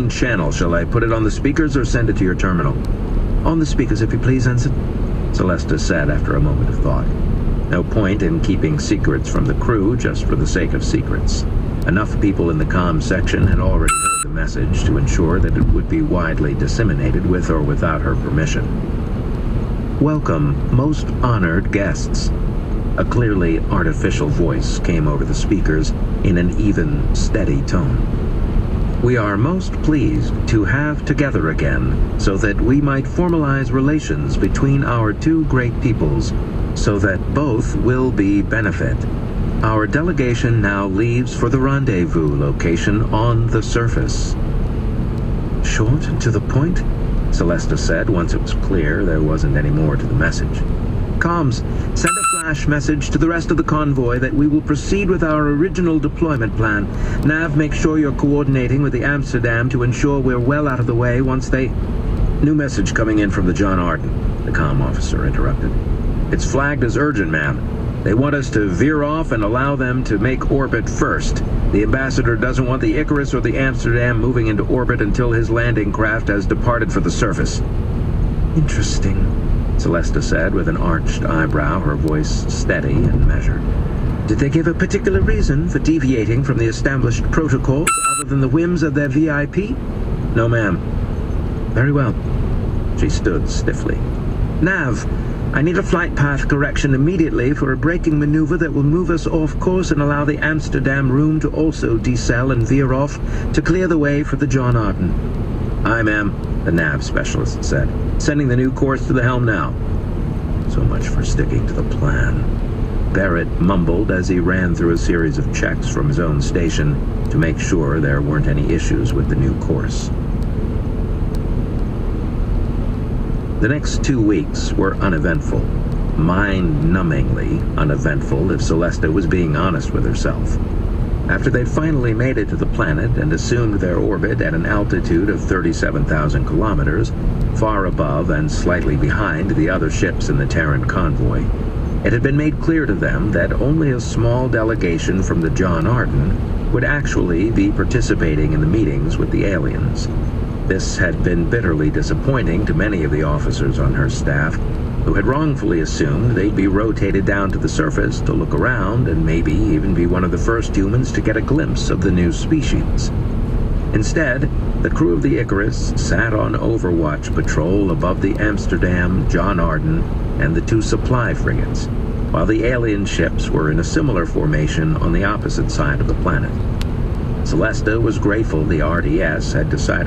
channel. Shall I put it on the speakers or send it to your terminal? On the speakers, if you please, Ensign, Celesta said after a moment of thought. No point in keeping secrets from the crew just for the sake of secrets. Enough people in the comm section had already heard the message to ensure that it would be widely disseminated with or without her permission. Welcome, most honored guests. A clearly artificial voice came over the speakers in an even, steady tone. We are most pleased to have together again so that we might formalize relations between our two great peoples so that both will be benefit. Our delegation now leaves for the rendezvous location on the surface. Short and to the point, Celesta said once it was clear there wasn't any more to the message. Comms, send a flash message to the rest of the convoy that we will proceed with our original deployment plan. Nav, make sure you're coordinating with the Amsterdam to ensure we're well out of the way once they... New message coming in from the John Arden, the comm officer interrupted. It's flagged as urgent, ma'am. They want us to veer off and allow them to make orbit first. The ambassador doesn't want the Icarus or the Amsterdam moving into orbit until his landing craft has departed for the surface. Interesting, Celesta said with an arched eyebrow, her voice steady and measured. Did they give a particular reason for deviating from the established protocols other than the whims of their VIP? No, ma'am. Very well. She stood stiffly. Nav, I need a flight path correction immediately for a braking maneuver that will move us off course and allow the Amsterdam room to also decel and veer off to clear the way for the John Arden. Aye, ma'am, the nav specialist said, sending the new course to the helm now. So much for sticking to the plan. Barrett mumbled as he ran through a series of checks from his own station to make sure there weren't any issues with the new course. The next 2 weeks were uneventful. Mind-numbingly uneventful if Celesta was being honest with herself. After they'd finally made it to the planet and assumed their orbit at an altitude of 37,000 kilometers, far above and slightly behind the other ships in the Terran convoy, it had been made clear to them that only a small delegation from the John Arden would actually be participating in the meetings with the aliens. This had been bitterly disappointing to many of the officers on her staff, who had wrongfully assumed they'd be rotated down to the surface to look around and maybe even be one of the first humans to get a glimpse of the new species. Instead, the crew of the Icarus sat on overwatch patrol above the Amsterdam, John Arden, and the 2 supply frigates, while the alien ships were in a similar formation on the opposite side of the planet. Celesta was grateful the RDS had decided